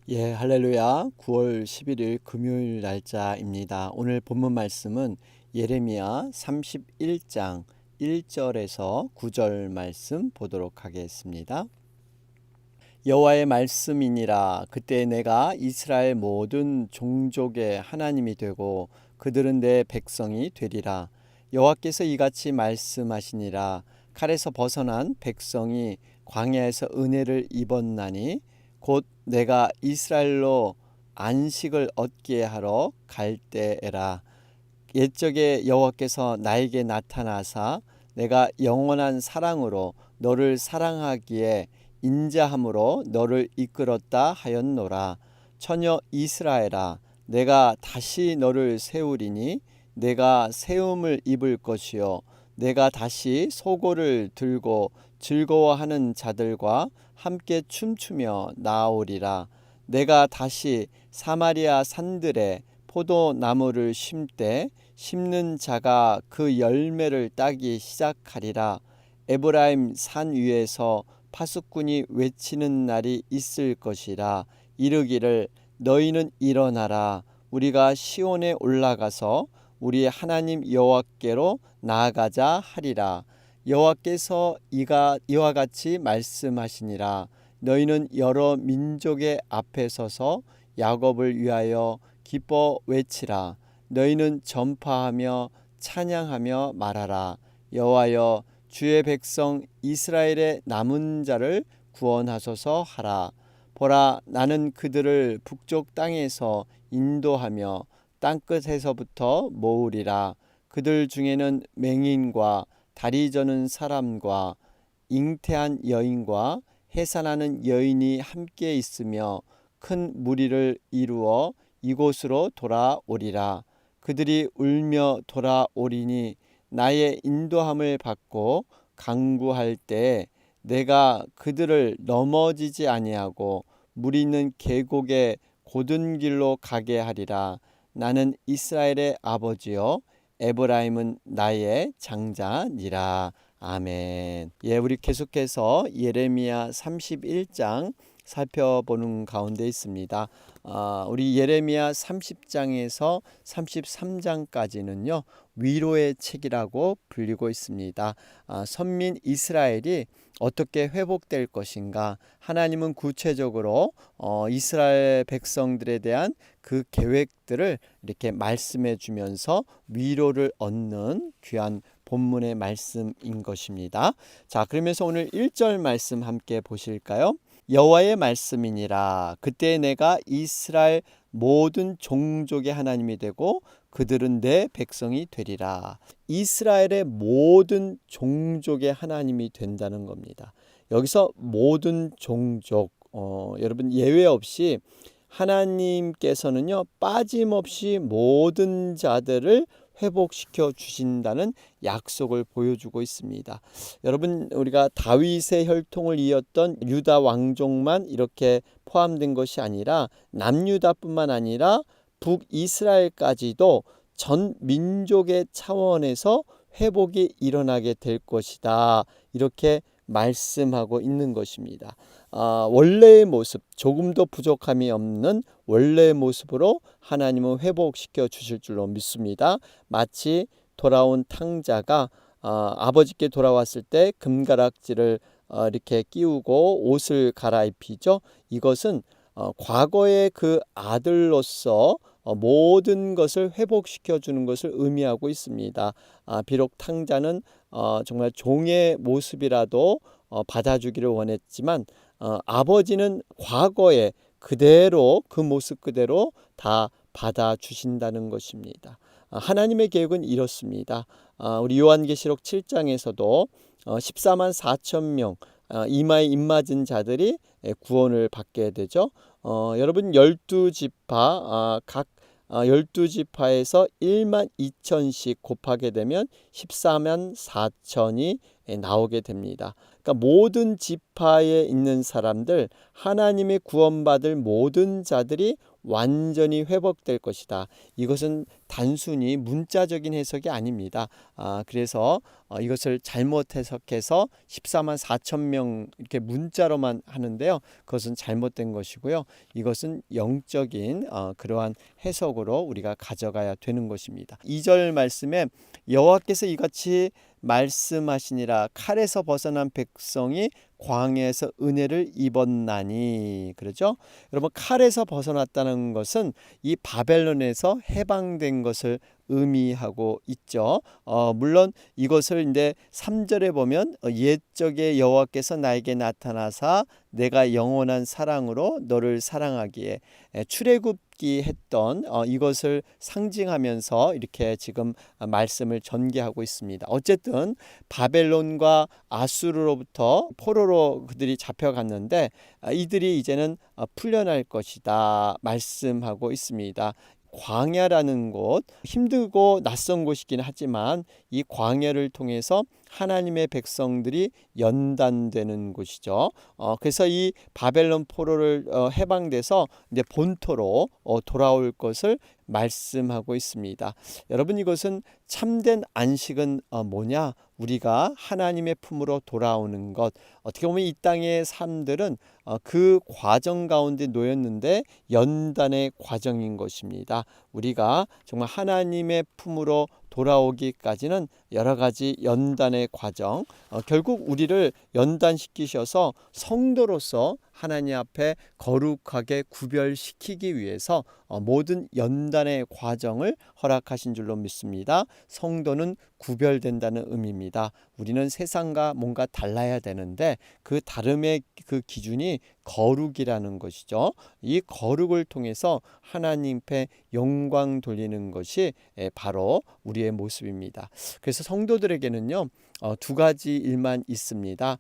예, 할렐루야. 9월 11일 금요일 날짜입니다. 오늘 본문 말씀은 예레미야 31장 1절에서 9절 말씀 보도록 하겠습니다. 여호와의 말씀이니라. 그때 내가 이스라엘 모든 종족의 하나님이 되고 그들은 내 백성이 되리라. 여호와께서 이같이 말씀하시니라. 칼에서 벗어난 백성이 광야에서 은혜를 입었나니 곧 내가 이스라엘로 안식을 얻게 하러 갈 때에라. 옛적에 여호와께서 나에게 나타나사 내가 영원한 사랑으로 너를 사랑하기에 인자함으로 너를 이끌었다 하였노라. 처녀 이스라엘아, 내가 다시 너를 세우리니 내가 세움을 입을 것이요 내가 다시 소고를 들고 즐거워하는 자들과 함께 춤추며 나아오리라. 내가 다시 사마리아 산들에 포도나무를 심되 심는 자가 그 열매를 따기 시작하리라. 에브라임 산 위에서 파수꾼이 외치는 날이 있을 것이라. 이르기를 너희는 일어나라. 우리가 시온에 올라가서 우리 하나님 여호와께로 나아가자 하리라. 여호와께서 이와 같이 말씀하시니라. 너희는 여러 민족의 앞에 서서 야곱을 위하여 기뻐 외치라. 너희는 전파하며 찬양하며 말하라. 여호와여, 주의 백성 이스라엘의 남은 자를 구원하소서 하라. 보라, 나는 그들을 북쪽 땅에서 인도하며 땅끝에서부터 모으리라. 그들 중에는 맹인과 다리 저는 사람과 잉태한 여인과 해산하는 여인이 함께 있으며 큰 무리를 이루어 이곳으로 돌아오리라. 그들이 울며 돌아오리니 나의 인도함을 받고 강구할 때 내가 그들을 넘어지지 아니하고 물 있는 계곡의 곧은 길로 가게 하리라. 나는 이스라엘의 아버지요 에브라임은 나의 장자니라. 아멘. 예, 우리 계속해서 예레미야 31장 살펴보는 가운데 있습니다. 우리 예레미야 30장에서 33장까지는요 위로의 책이라고 불리고 있습니다. 선민 이스라엘이 어떻게 회복될 것인가, 하나님은 구체적으로 이스라엘 백성들에 대한 그 계획들을 이렇게 말씀해 주면서 위로를 얻는 귀한 본문의 말씀인 것입니다. 자, 그러면서 오늘 1절 말씀 함께 보실까요? 여호와의 말씀이니라. 그때 내가 이스라엘 모든 종족의 하나님이 되고 그들은 내 백성이 되리라. 이스라엘의 모든 종족의 하나님이 된다는 겁니다. 여기서 모든 종족, 여러분 예외 없이 하나님께서는요 빠짐없이 모든 자들을 회복시켜 주신다는 약속을 보여주고 있습니다. 여러분, 우리가 다윗의 혈통을 이었던 유다 왕족만 이렇게 포함된 것이 아니라 남유다뿐만 아니라 북이스라엘까지도 전 민족의 차원에서 회복이 일어나게 될 것이다. 이렇게 말씀하고 있는 것입니다. 원래의 모습, 조금도 부족함이 없는 원래의 모습으로 하나님은 회복시켜 주실 줄로 믿습니다. 마치 돌아온 탕자가 아버지께 돌아왔을 때 금가락지를 이렇게 끼우고 옷을 갈아입히죠. 이것은 과거의 그 아들로서 모든 것을 회복시켜 주는 것을 의미하고 있습니다. 비록 탕자는 정말 종의 모습이라도 받아주기를 원했지만 아버지는 과거에 그대로 그 모습 그대로 다 받아주신다는 것입니다. 하나님의 계획은 이렇습니다. 우리 요한계시록 7장에서도 14만 4천 명 이마에 입맞은 자들이 구원을 받게 되죠. 여러분 12지파 각 12지파에서 1만 2천씩 곱하게 되면 14만 4천이 나오게 됩니다. 그러니까 모든 지파에 있는 사람들, 하나님의 구원받을 모든 자들이 완전히 회복될 것이다. 이것은 단순히 문자적인 해석이 아닙니다. 그래서 이것을 잘못 해석해서 14만 4천 명 이렇게 문자로만 하는데요. 그것은 잘못된 것이고요. 이것은 영적인 그러한 해석으로 우리가 가져가야 되는 것입니다. 2절 말씀에 여호와께서 이같이 말씀하시니라 칼에서 벗어난 백성이 광야에서 은혜를 입었나니. 그렇죠? 여러분, 칼에서 벗어났다는 것은 이 바벨론에서 해방된 것을 의미하고 있죠. 물론 이것을 이제 3절에 보면 옛적에 여호와께서 나에게 나타나사 내가 영원한 사랑으로 너를 사랑하기에 출애굽기 했던 이것을 상징하면서 이렇게 지금 말씀을 전개하고 있습니다. 어쨌든 바벨론과 아수르로부터 포로로 그들이 잡혀갔는데 이들이 이제는 풀려날 것이다 말씀하고 있습니다. 광야라는 곳, 힘들고 낯선 곳이긴 하지만 이 광야를 통해서 하나님의 백성들이 연단되는 곳이죠. 그래서 이 바벨론 포로를 해방돼서 이제 본토로 돌아올 것을 말씀하고 있습니다. 여러분, 이것은 참된 안식은 뭐냐? 우리가 하나님의 품으로 돌아오는 것. 어떻게 보면 이 땅의 삶들은 그 과정 가운데 놓였는데 연단의 과정인 것입니다. 우리가 정말 하나님의 품으로 돌아오기까지는 여러 가지 연단의 과정, 결국 우리를 연단시키셔서 성도로서 하나님 앞에 거룩하게 구별시키기 위해서 모든 연단의 과정을 허락하신 줄로 믿습니다. 성도는 구별된다는 의미입니다. 우리는 세상과 뭔가 달라야 되는데 그 다름의 그 기준이 거룩이라는 것이죠. 이 거룩을 통해서 하나님께 영광 돌리는 것이 바로 우리의 모습입니다. 그래서 성도들에게는요, 두 가지 일만 있습니다.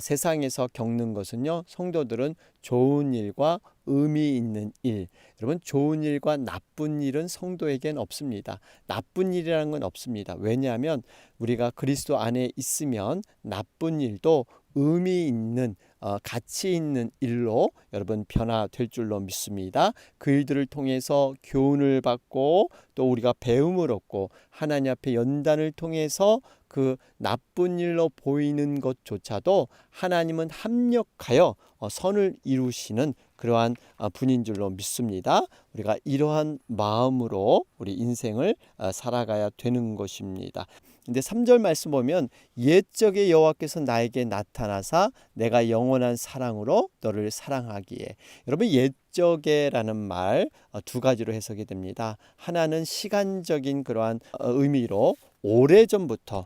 세상에서 겪는 것은요, 성도들은 좋은 일과 의미 있는 일. 여러분, 좋은 일과 나쁜 일은 성도에겐 없습니다. 나쁜 일이라는 건 없습니다. 왜냐하면 우리가 그리스도 안에 있으면 나쁜 일도 의미 있는 가치 있는 일로 여러분 변화될 줄로 믿습니다. 그 일들을 통해서 교훈을 받고 또 우리가 배움을 얻고 하나님 앞에 연단을 통해서 그 나쁜 일로 보이는 것조차도 하나님은 합력하여 선을 이루시는 그러한 분인 줄로 믿습니다. 우리가 이러한 마음으로 우리 인생을 살아가야 되는 것입니다. 근데 3절 말씀 보면 옛적에 여호와께서 나에게 나타나사 내가 영원한 사랑으로 너를 사랑하기에. 여러분, 옛적에라는 말 두 가지로 해석이 됩니다. 하나는 시간적인 그러한 의미로 오래전부터,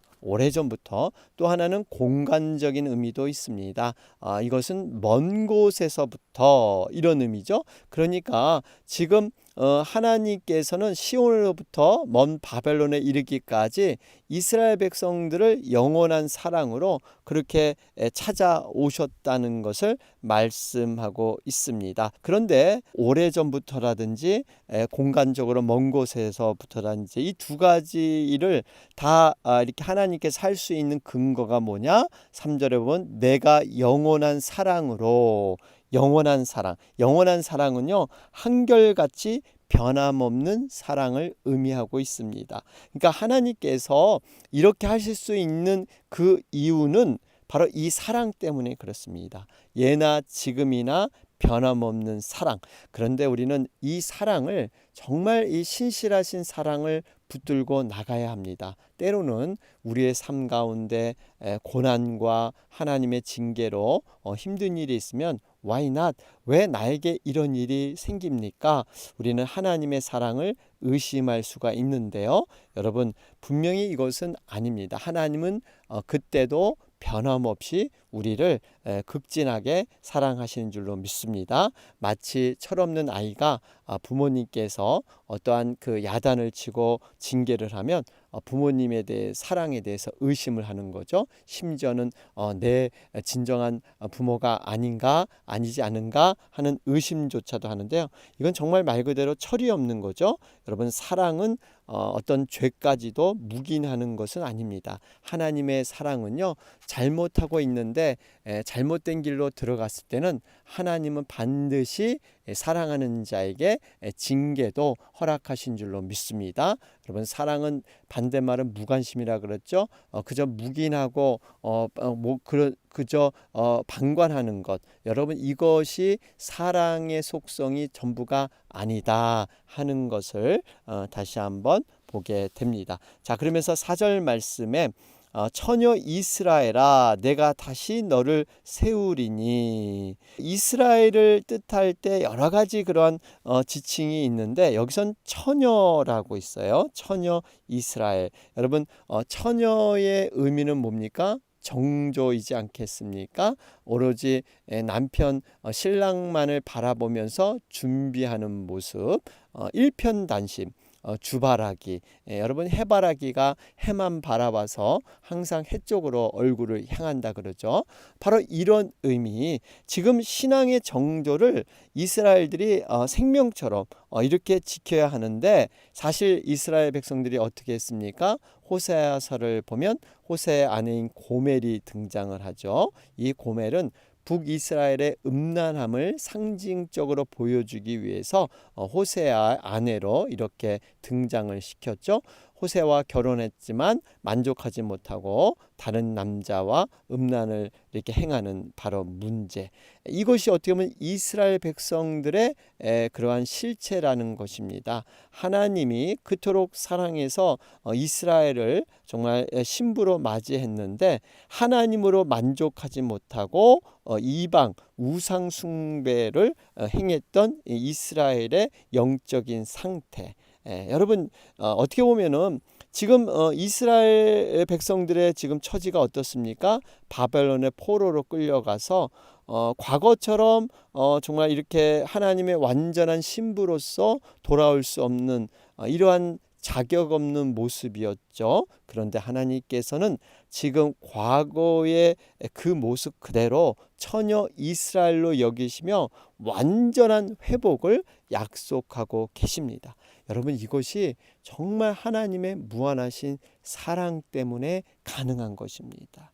또 하나는 공간적인 의미도 있습니다. 이것은 먼 곳에서부터 이런 의미죠. 그러니까 지금 하나님께서는 시온으로부터 먼 바벨론에 이르기까지 이스라엘 백성들을 영원한 사랑으로 그렇게 찾아오셨다는 것을 말씀하고 있습니다. 그런데 오래전부터라든지 공간적으로 먼 곳에서부터라든지 이 두 가지를 다 이렇게 하나님께서 할 수 있는 근거가 뭐냐? 3절에 보면 내가 영원한 사랑으로. 영원한 사랑은요, 한결같이 변함없는 사랑을 의미하고 있습니다. 그러니까 하나님께서 이렇게 하실 수 있는 그 이유는 바로 이 사랑 때문에 그렇습니다. 예나 지금이나 변함없는 사랑. 그런데 우리는 이 사랑을, 정말 이 신실하신 사랑을 붙들고 나가야 합니다. 때로는 우리의 삶 가운데 고난과 하나님의 징계로 힘든 일이 있으면 Why not? 왜 나에게 이런 일이 생깁니까? 우리는 하나님의 사랑을 의심할 수가 있는데요. 여러분, 분명히 이것은 아닙니다. 하나님은 그때도 변함없이 우리를 극진하게 사랑하시는 줄로 믿습니다. 마치 철없는 아이가 부모님께서 어떠한 그 야단을 치고 징계를 하면 부모님에 대해 사랑에 대해서 의심을 하는 거죠. 심지어는 내 진정한 부모가 아닌가, 아니지 않은가 하는 의심조차도 하는데요. 이건 정말 말 그대로 철이 없는 거죠. 여러분, 사랑은 어떤 죄까지도 묵인하는 것은 아닙니다. 하나님의 사랑은요, 잘못하고 있는데 하는데 잘못된 길로 들어갔을 때는 하나님은 반드시 사랑하는 자에게 징계도 허락하신 줄로 믿습니다. 여러분, 사랑은 반대말은 무관심이라 그랬죠. 그저 묵인하고 그저 방관하는 것. 여러분, 이것이 사랑의 속성이 전부가 아니다 하는 것을 다시 한번 보게 됩니다. 자, 그러면서 4절 말씀에 처녀 이스라엘아 내가 다시 너를 세우리니, 이스라엘을 뜻할 때 여러 가지 그런 지칭이 있는데 여기선 처녀라고 있어요. 처녀 이스라엘. 여러분, 처녀의 의미는 뭡니까? 정조이지 않겠습니까? 오로지 남편 신랑만을 바라보면서 준비하는 모습, 일편단심, 주바라기. 여러분, 해바라기가 해만 바라봐서 항상 해 쪽으로 얼굴을 향한다 그러죠. 바로 이런 의미, 지금 신앙의 정조를 이스라엘들이 생명처럼 이렇게 지켜야 하는데, 사실 이스라엘 백성들이 어떻게 했습니까? 호세아서를 보면 호세의 아내인 고멜이 등장을 하죠. 이 고멜은 북이스라엘의 음란함을 상징적으로 보여주기 위해서 호세아 아내로 이렇게 등장을 시켰죠. 호세와 결혼했지만 만족하지 못하고 다른 남자와 음란을 이렇게 행하는 바로 문제. 이것이 어떻게 보면 이스라엘 백성들의 그러한 실체라는 것입니다. 하나님이 그토록 사랑해서 이스라엘을 정말 신부로 맞이했는데 하나님으로 만족하지 못하고 이방 우상 숭배를 행했던 이스라엘의 영적인 상태. 여러분, 어떻게 보면은 지금 이스라엘 백성들의 지금 처지가 어떻습니까? 바벨론의 포로로 끌려가서 과거처럼 정말 이렇게 하나님의 완전한 신부로서 돌아올 수 없는 이러한 자격 없는 모습이었죠. 그런데 하나님께서는 지금 과거의 그 모습 그대로 처녀 이스라엘로 여기시며 완전한 회복을 약속하고 계십니다. 여러분, 이것이 정말 하나님의 무한하신 사랑 때문에 가능한 것입니다.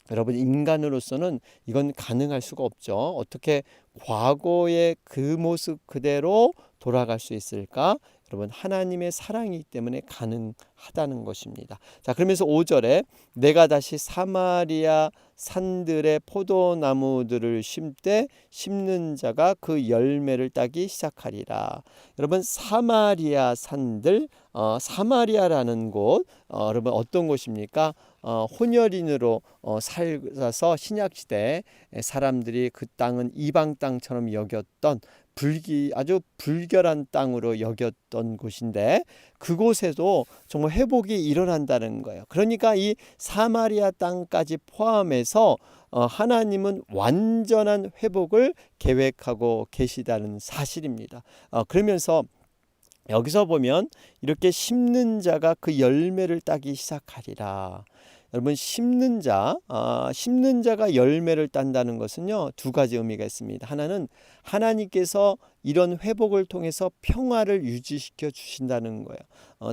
여러분, 인간으로서는 이건 가능할 수가 없죠. 어떻게 과거의 그 모습 그대로 돌아갈 수 있을까? 여러분, 하나님의 사랑이기 때문에 가능하다는 것입니다. 자, 그러면서 5절에 내가 다시 사마리아 산들의 포도나무들을 심되 심는 자가 그 열매를 따기 시작하리라. 여러분, 사마리아 산들, 사마리아라는 곳, 여러분 어떤 곳입니까? 혼혈인으로 살아서 신약시대 사람들이 그 땅은 이방 땅처럼 여겼던 아주 불결한 땅으로 여겼던 곳인데 그곳에도 정말 회복이 일어난다는 거예요. 그러니까 이 사마리아 땅까지 포함해서 하나님은 완전한 회복을 계획하고 계시다는 사실입니다. 그러면서 여기서 보면 이렇게 심는 자가 그 열매를 따기 시작하리라. 여러분, 심는 자가 열매를 딴다는 것은요, 두 가지 의미가 있습니다. 하나는 하나님께서 이런 회복을 통해서 평화를 유지시켜 주신다는 거예요.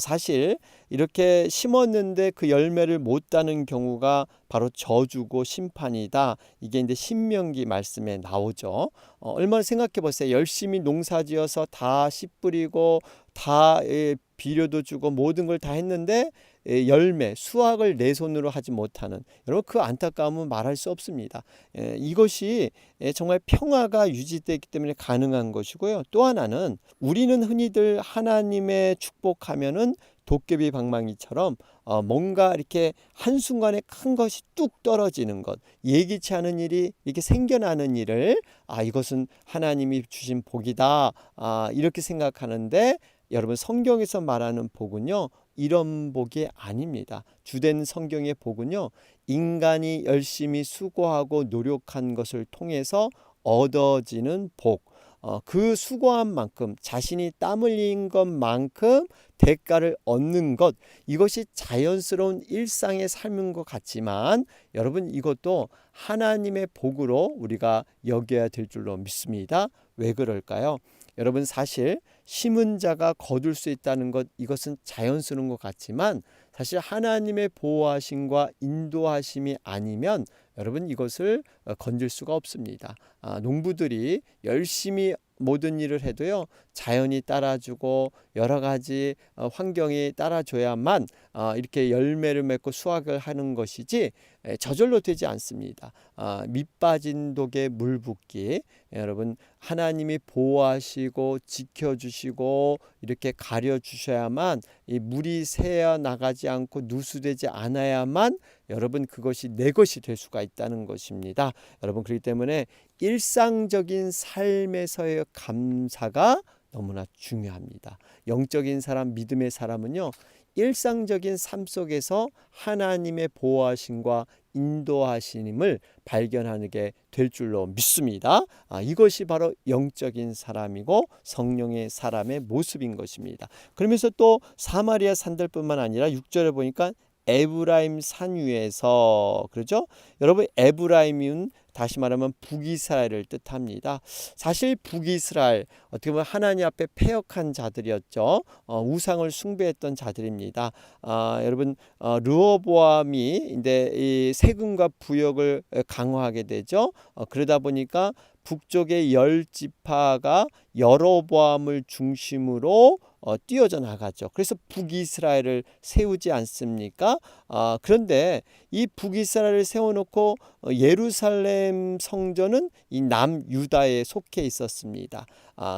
사실 이렇게 심었는데 그 열매를 못 따는 경우가 바로 저주고 심판이다. 이게 이제 신명기 말씀에 나오죠. 얼마나 생각해 보세요. 열심히 농사지어서 다 씨 뿌리고 다 비료도 주고 모든 걸 다 했는데 열매, 수확을 내 손으로 하지 못하는, 여러분, 그 안타까움은 말할 수 없습니다. 이것이 정말 평화가 유지되기 때문에 가능한 것이고요. 또 하나는 우리는 흔히들 하나님의 축복하면은 도깨비 방망이처럼 뭔가 이렇게 한순간에 큰 것이 뚝 떨어지는 것, 예기치 않은 일이 이렇게 생겨나는 일을 이것은 하나님이 주신 복이다, 이렇게 생각하는데, 여러분, 성경에서 말하는 복은요, 이런 복이 아닙니다. 주된 성경의 복은요, 인간이 열심히 수고하고 노력한 것을 통해서 얻어지는 복, 그 수고한 만큼, 자신이 땀 흘린 것만큼 대가를 얻는 것, 이것이 자연스러운 일상의 삶인 것 같지만 여러분, 이것도 하나님의 복으로 우리가 여겨야 될 줄로 믿습니다. 왜 그럴까요? 여러분, 사실 심은 자가 거둘 수 있다는 것, 이것은 자연스러운 것 같지만 사실 하나님의 보호하심과 인도하심이 아니면 여러분 이것을 건질 수가 없습니다. 농부들이 열심히 모든 일을 해도요, 자연이 따라주고 여러 가지 환경이 따라줘야만 이렇게 열매를 맺고 수확을 하는 것이지 저절로 되지 않습니다. 밑 빠진 독에 물 붓기. 여러분, 하나님이 보호하시고 지켜주시고 이렇게 가려주셔야만, 이 물이 새어 나가지 않고 누수되지 않아야만 여러분 그것이 내 것이 될 수가 있다는 것입니다. 여러분, 그렇기 때문에 일상적인 삶에서의 감사가 너무나 중요합니다. 영적인 사람, 믿음의 사람은요, 일상적인 삶 속에서 하나님의 보호하심과 인도하심을 발견하게 될 줄로 믿습니다. 이것이 바로 영적인 사람이고 성령의 사람의 모습인 것입니다. 그러면서 또 사마리아 산들뿐만 아니라 6절에 보니까 에브라임 산 위에서, 그렇죠? 여러분, 에브라임은 다시 말하면 북이스라엘을 뜻합니다. 사실 북이스라엘, 어떻게 보면 하나님 앞에 패역한 자들이었죠. 우상을 숭배했던 자들입니다. 여러분, 르호보암이 이제 이 세금과 부역을 강화하게 되죠. 그러다 보니까 북쪽의 10지파가 여로보암을 중심으로 뛰어져 나가죠. 그래서 북이스라엘을 세우지 않습니까? 그런데 이 북이스라엘을 세워놓고 예루살렘 성전은 이 남유다에 속해 있었습니다.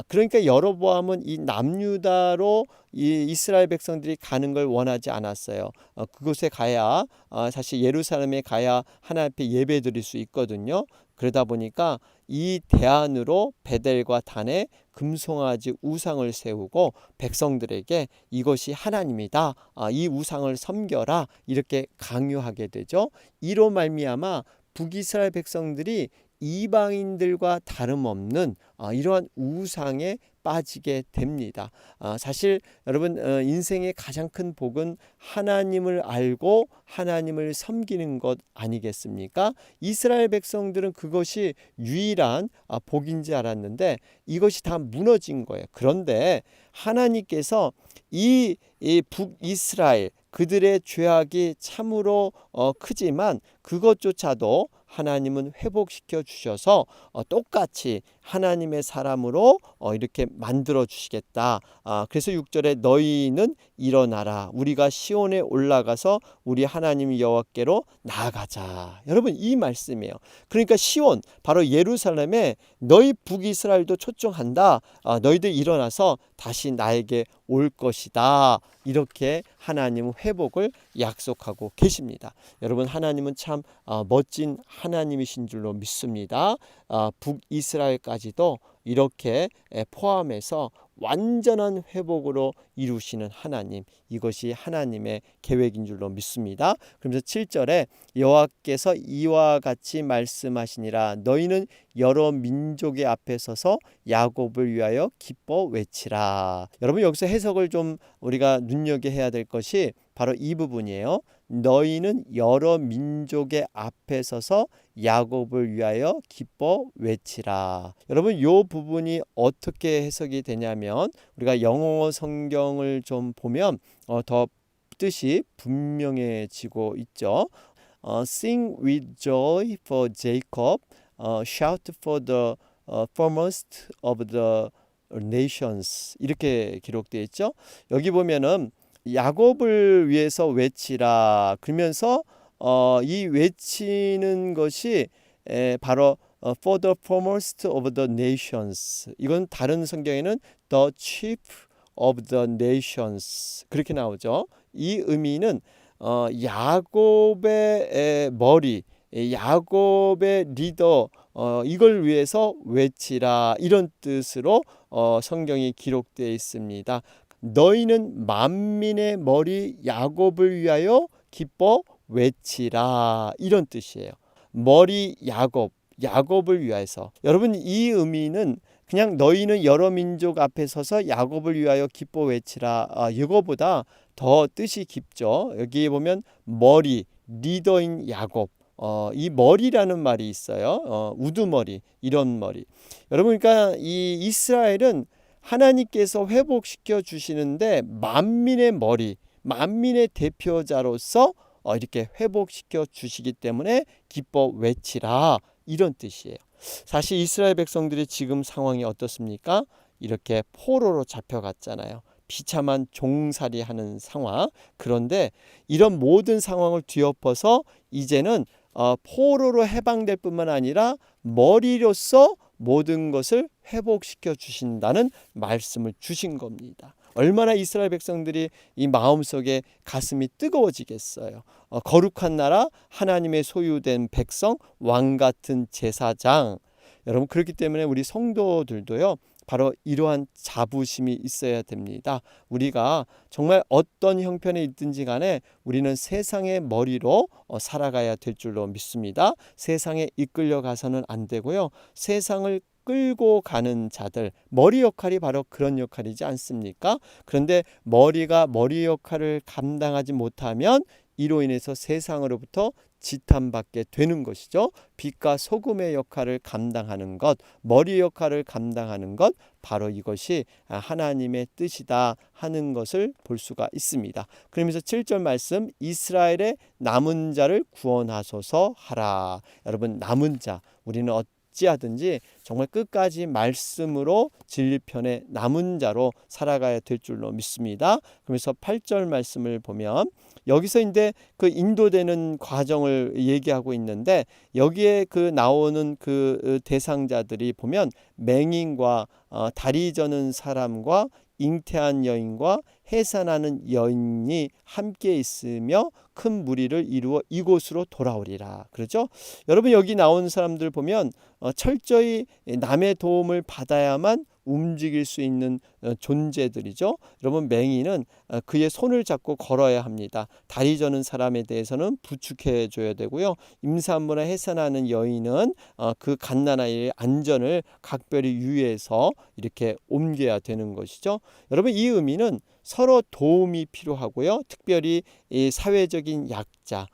그러니까 여로보암은 이 남유다로 이 이스라엘 백성들이 가는 걸 원하지 않았어요. 그곳에 가야 사실 예루살렘에 가야 하나님 앞에 예배 드릴 수 있거든요. 그러다 보니까 이 대안으로 베델과 단에 금송아지 우상을 세우고 백성들에게 이것이 하나님이다, 이 우상을 섬겨라, 이렇게 강요하게 되죠. 이로 말미암아 북이스라엘 백성들이 이방인들과 다름없는 이러한 우상에 빠지게 됩니다. 사실 여러분, 인생의 가장 큰 복은 하나님을 알고 하나님을 섬기는 것 아니겠습니까? 이스라엘 백성들은 그것이 유일한 복인지 알았는데 이것이 다 무너진 거예요. 그런데 하나님께서 이 북이스라엘, 그들의 죄악이 참으로 크지만 그것조차도 하나님은 회복시켜 주셔서 똑같이 하나님의 사람으로 이렇게 만들어 주시겠다. 그래서 6절에 너희는 일어나라, 우리가 시온에 올라가서 우리 하나님 여호와께로 나아가자. 여러분, 이 말씀이에요. 그러니까 시온, 바로 예루살렘에 너희 북이스라엘도 초청한다. 너희들 일어나서 다시 나에게 올 것이다. 이렇게 하나님은 회복을 약속하고 계십니다. 여러분, 하나님은 참 멋진 하나님이신 줄로 믿습니다. 북이스라엘까지도 이렇게 포함해서 완전한 회복으로 이루시는 하나님, 이것이 하나님의 계획인 줄로 믿습니다. 그러면서 7절에 여호와께서 이와 같이 말씀하시니라, 너희는 여러 민족의 앞에 서서 야곱을 위하여 기뻐 외치라. 여러분, 여기서 해석을 좀 우리가 눈여겨야 될 것이 바로 이 부분이에요. 너희는 여러 민족의 앞에 서서 야곱을 위하여 기뻐 외치라. 여러분, 이 부분이 어떻게 해석이 되냐면 우리가 영어 성경을 좀 보면 더 뜻이 분명해지고 있죠. Sing with joy for Jacob, shout for the foremost of the nations, 이렇게 기록되어 있죠. 여기 보면은 야곱을 위해서 외치라, 그러면서 이 외치는 것이 바로 for the foremost of the nations, 이건 다른 성경에는 the chief of the nations, 그렇게 나오죠. 이 의미는 야곱의 머리, 야곱의 리더, 이걸 위해서 외치라, 이런 뜻으로 성경이 기록되어 있습니다. 너희는 만민의 머리 야곱을 위하여 기뻐 외치라, 이런 뜻이에요. 머리 야곱, 야곱을 위해서. 여러분, 이 의미는 그냥 너희는 여러 민족 앞에 서서 야곱을 위하여 기뻐 외치라, 이거보다 더 뜻이 깊죠. 여기 보면 머리, 리더인 야곱, 이 머리라는 말이 있어요. 우두머리, 이런 머리. 여러분, 그러니까 이 이스라엘은 하나님께서 회복시켜 주시는데 만민의 머리, 만민의 대표자로서 이렇게 회복시켜 주시기 때문에 기뻐 외치라, 이런 뜻이에요. 사실 이스라엘 백성들이 지금 상황이 어떻습니까? 이렇게 포로로 잡혀갔잖아요. 비참한 종살이하는 상황. 그런데 이런 모든 상황을 뒤엎어서 이제는 포로로 해방될 뿐만 아니라 머리로서 모든 것을 회복시켜 주신다는 말씀을 주신 겁니다. 얼마나 이스라엘 백성들이 이 마음속에 가슴이 뜨거워지겠어요. 거룩한 나라, 하나님의 소유된 백성, 왕 같은 제사장. 여러분, 그렇기 때문에 우리 성도들도요, 바로 이러한 자부심이 있어야 됩니다. 우리가 정말 어떤 형편에 있든지 간에 우리는 세상의 머리로 살아가야 될 줄로 믿습니다. 세상에 이끌려 가서는 안 되고요. 세상을 끌고 가는 자들, 머리 역할이 바로 그런 역할이지 않습니까? 그런데 머리가 머리 역할을 감당하지 못하면 이로 인해서 세상으로부터 지탄받게 되는 것이죠. 빛과 소금의 역할을 감당하는 것, 머리 역할을 감당하는 것, 바로 이것이 하나님의 뜻이다 하는 것을 볼 수가 있습니다. 그러면서 7절 말씀, 이스라엘의 남은 자를 구원하소서 하라. 여러분, 남은 자, 우리는 어찌하든지 정말 끝까지 말씀으로 진리 편에 남은 자로 살아가야 될 줄로 믿습니다. 그래서 8절 말씀을 보면 여기서 이제 그 인도되는 과정을 얘기하고 있는데, 여기에 그 나오는 그 대상자들이 보면 맹인과 다리 저는 사람과 잉태한 여인과 해산하는 여인이 함께 있으며 큰 무리를 이루어 이곳으로 돌아오리라. 그렇죠? 여러분, 여기 나온 사람들 보면 철저히 남의 도움을 받아야만 움직일 수 있는 존재들이죠. 여러분, 맹인은 그의 손을 잡고 걸어야 합니다. 다리 저는 사람에 대해서는 부축해 줘야 되고요. 임산부나 해산하는 여인은 그 갓난아이의 안전을 각별히 유의해서 이렇게 옮겨야 되는 것이죠. 여러분, 이 의미는 서로 도움이 필요하고요. 특별히 이 사회적인 약자,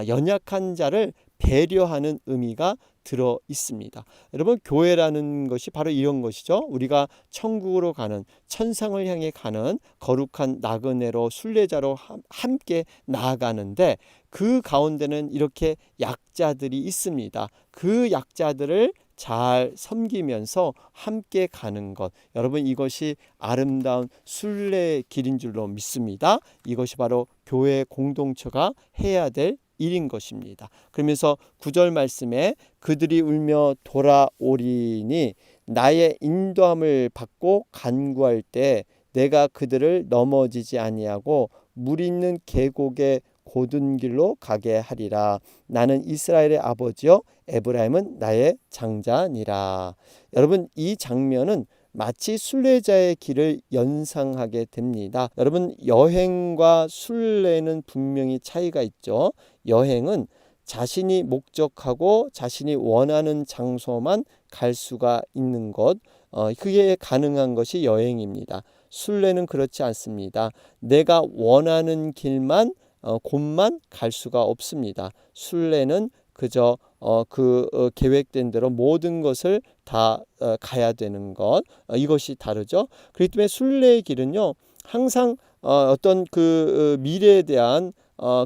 연약한 자를 배려하는 의미가 들어 있습니다. 여러분, 교회라는 것이 바로 이런 것이죠. 우리가 천국으로 가는, 천상을 향해 가는 거룩한 나그네로, 순례자로 함께 나아가는데, 그 가운데는 이렇게 약자들이 있습니다. 그 약자들을 잘 섬기면서 함께 가는 것, 여러분, 이것이 아름다운 순례의 길인 줄로 믿습니다. 이것이 바로 교회 공동체가 해야 될 일인 것입니다. 그러면서 9절 말씀에 그들이 울며 돌아오리니 나의 인도함을 받고 간구할 때 내가 그들을 넘어지지 아니하고 물 있는 계곡의 곧은 길로 가게 하리라. 나는 이스라엘의 아버지요 에브라임은 나의 장자니라. 여러분, 이 장면은 마치 순례자의 길을 연상하게 됩니다. 여러분, 여행과 순례는 분명히 차이가 있죠. 여행은 자신이 목적하고 자신이 원하는 장소만 갈 수가 있는 것, 그게 가능한 것이 여행입니다. 순례는 그렇지 않습니다. 내가 원하는 길만 곳만 갈 수가 없습니다. 순례는 그저 계획된 대로 모든 것을 다 가야 되는 것, 이것이 다르죠. 그렇기 때문에 순례의 길은요, 항상 어떤 그 미래에 대한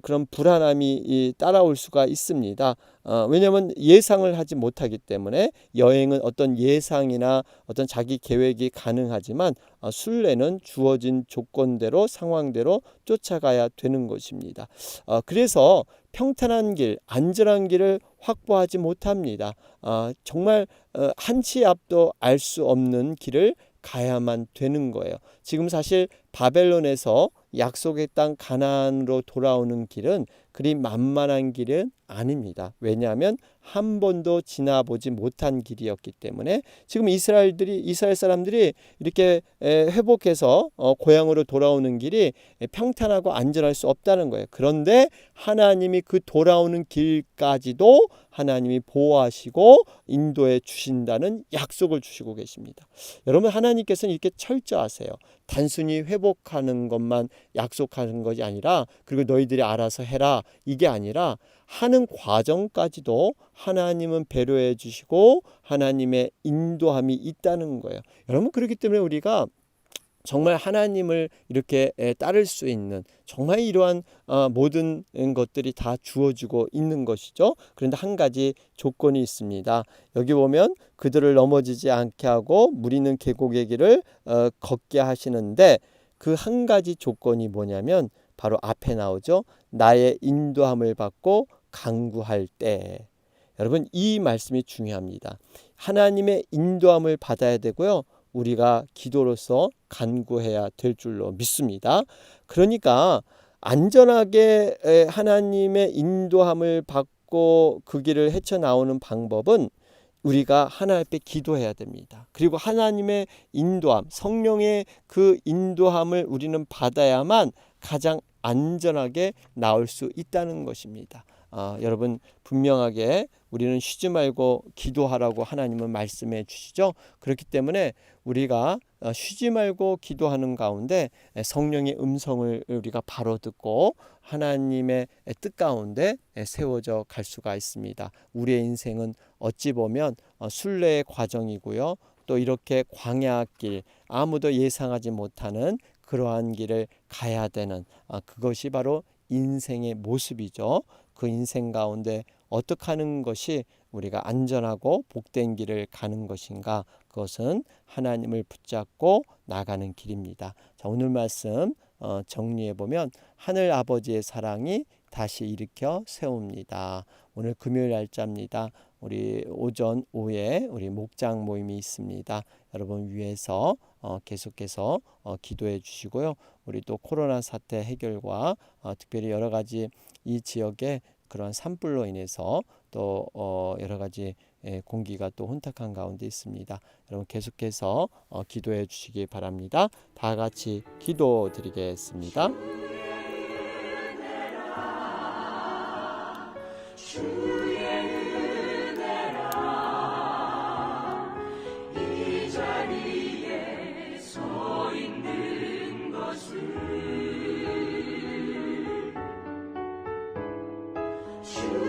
그런 불안함이 따라올 수가 있습니다. 왜냐하면 예상을 하지 못하기 때문에. 여행은 어떤 예상이나 어떤 자기 계획이 가능하지만 순례는 주어진 조건대로, 상황대로 쫓아가야 되는 것입니다. 그래서 평탄한 길, 안전한 길을 확보하지 못합니다. 정말 한 치 앞도 알 수 없는 길을 가야만 되는 거예요. 지금 사실 바벨론에서 약속의 땅 가나안으로 돌아오는 길은 그리 만만한 길은 아닙니다. 왜냐하면 한 번도 지나보지 못한 길이었기 때문에. 지금 이스라엘 사람들이 이렇게 회복해서 고향으로 돌아오는 길이 평탄하고 안전할 수 없다는 거예요. 그런데 하나님이 그 돌아오는 길까지도 하나님이 보호하시고 인도해 주신다는 약속을 주시고 계십니다. 여러분, 하나님께서는 이렇게 철저하세요. 단순히 회복하는 것만 약속하는 것이 아니라, 그리고 너희들이 알아서 해라, 이게 아니라 하는 과정까지도 하나님은 배려해 주시고 하나님의 인도함이 있다는 거예요. 여러분, 그렇기 때문에 우리가 정말 하나님을 이렇게 따를 수 있는, 정말 이러한 모든 것들이 다 주어지고 있는 것이죠. 그런데 한 가지 조건이 있습니다. 여기 보면 그들을 넘어지지 않게 하고 무리는 계곡의 길을 걷게 하시는데, 그 한 가지 조건이 뭐냐면 바로 앞에 나오죠. 나의 인도함을 받고 간구할 때. 여러분, 이 말씀이 중요합니다. 하나님의 인도함을 받아야 되고요, 우리가 기도로서 간구해야 될 줄로 믿습니다. 그러니까 안전하게 하나님의 인도함을 받고 그 길을 헤쳐나오는 방법은 우리가 하나님 앞에 기도해야 됩니다. 그리고 하나님의 인도함, 성령의 그 인도함을 우리는 받아야만 가장 안전하게 나올 수 있다는 것입니다. 여러분, 분명하게 우리는 쉬지 말고 기도하라고 하나님은 말씀해 주시죠. 그렇기 때문에 우리가 쉬지 말고 기도하는 가운데 성령의 음성을 우리가 바로 듣고 하나님의 뜻 가운데 세워져 갈 수가 있습니다. 우리의 인생은 어찌 보면 순례의 과정이고요, 또 이렇게 광야길, 아무도 예상하지 못하는 그러한 길을 가야 되는, 그것이 바로 인생의 모습이죠. 그 인생 가운데 어떻게 하는 것이 우리가 안전하고 복된 길을 가는 것인가? 그것은 하나님을 붙잡고 나가는 길입니다. 자, 오늘 말씀 정리해 보면 하늘 아버지의 사랑이 다시 일으켜 세웁니다. 오늘 금요일 날짜입니다. 우리 오전 오후에 우리 목장 모임이 있습니다. 여러분 위해서 계속해서 기도해 주시고요. 우리 또 코로나 사태 해결과 특별히 여러 가지 이 지역에 그런 산불로 인해서 또 여러 가지 공기가 또 혼탁한 가운데 있습니다. 여러분 계속해서 기도해 주시기 바랍니다. 다 같이 기도드리겠습니다. 주